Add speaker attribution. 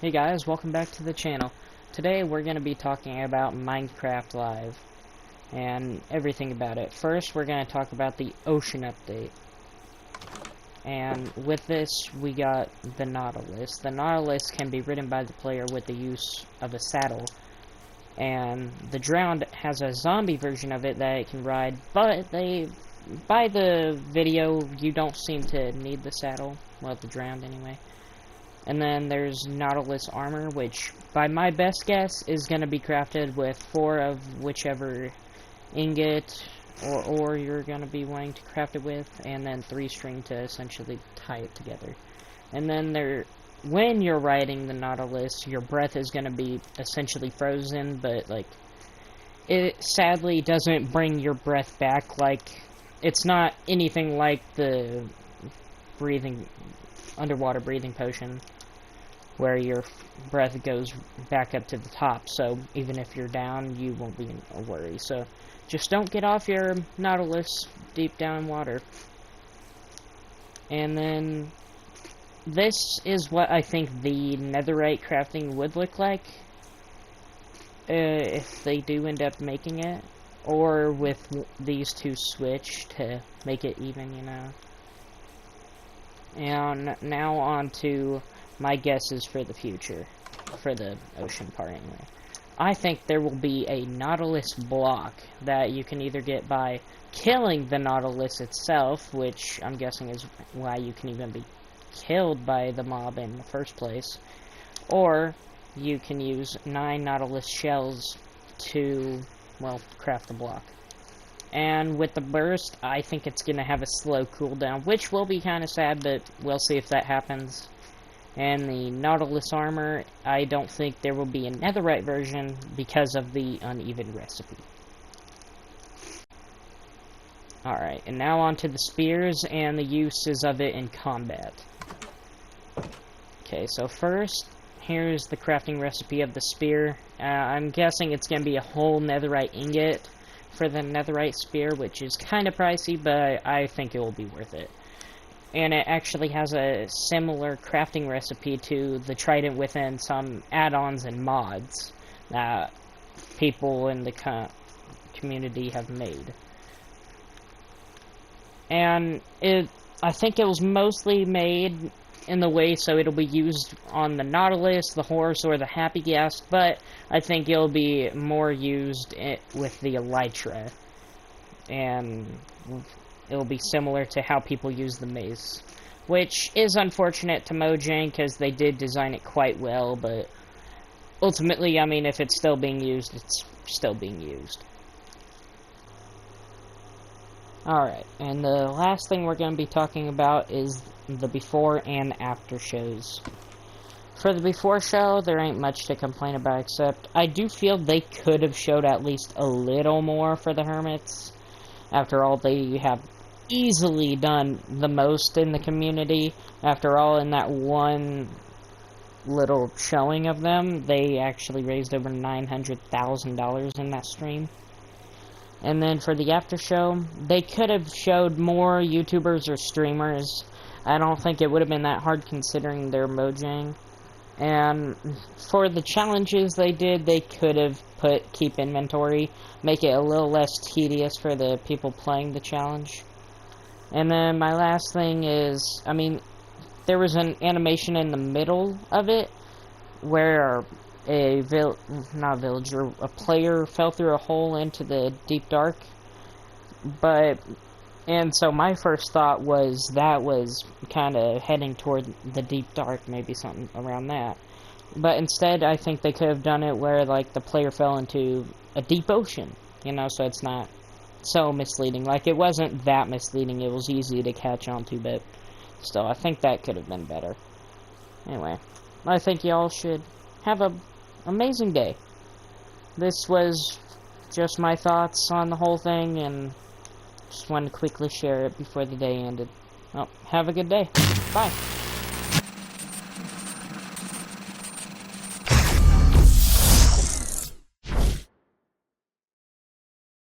Speaker 1: Hey guys, welcome back to the channel. Today we're going to be talking about Minecraft Live and everything about it. First, we're going to talk about the Ocean Update. And with this, we got the Nautilus. The Nautilus can be ridden by the player with the use of a saddle. And the Drowned has a zombie version of it that it can ride, but by the video, you don't seem to need the saddle. Well, the Drowned anyway. And then there's Nautilus Armor, which, by my best guess, is going to be crafted with 4 of whichever ingot or ore you're going to be wanting to craft it with, and then 3 string to essentially tie it together. And then when you're riding the Nautilus, your breath is going to be essentially frozen, but, like, it sadly doesn't bring your breath back. Like, it's not anything like the underwater breathing potion, where your breath goes back up to the top, so even if you're down, you won't be in a worry. So just don't get off your Nautilus deep down in water. And then this is what I think the netherite crafting would look like if they do end up making it, or with these two switched to make it even, you know. And now on to my guesses for the future, for the ocean part anyway. I think there will be a Nautilus block that you can either get by killing the Nautilus itself, which I'm guessing is why you can even be killed by the mob in the first place, or you can use 9 Nautilus shells to, well, craft the block. And with the burst, I think it's going to have a slow cooldown, which will be kind of sad, but we'll see if that happens. And the Nautilus Armor, I don't think there will be a netherite version because of the uneven recipe. Alright, and now on to the spears and the uses of it in combat. Okay, so first, here's the crafting recipe of the spear. I'm guessing it's going to be a whole netherite ingot for the netherite spear, which is kind of pricey, but I think it will be worth it. And it actually has a similar crafting recipe to the trident within some add-ons and mods that people in the community have made. And I think it was mostly made in the way so it'll be used on the Nautilus, the Horse, or the Happy Ghast, but I think it'll be more used with the Elytra, and it'll be similar to how people use the mace, which is unfortunate to Mojang because they did design it quite well, but ultimately, I mean, if it's still being used, it's still being used. Alright, and the last thing we're going to be talking about is the before and after shows. For the before show, there ain't much to complain about, except I do feel they could have showed at least a little more for the Hermits. After all, they have easily done the most in the community. After all, in that one little showing of them, they actually raised over $900,000 in that stream. And then for the after show, they could have showed more YouTubers or streamers. I don't think it would have been that hard considering their Mojang. And for the challenges they did, they could have put keep inventory, make it a little less tedious for the people playing the challenge. And then my last thing is, I mean, there was an animation in the middle of it where a player fell through a hole into the deep dark. And so my first thought was that was kind of heading toward the deep dark, maybe something around that. But instead, I think they could have done it where, like, the player fell into a deep ocean, you know, so it's not so misleading. Like, it wasn't that misleading, it was easy to catch on to, but still, I think that could have been better. Anyway, I think y'all should have an amazing day. This was just my thoughts on the whole thing, and just wanted to quickly share it before the day ended. Well, have a good day. Bye.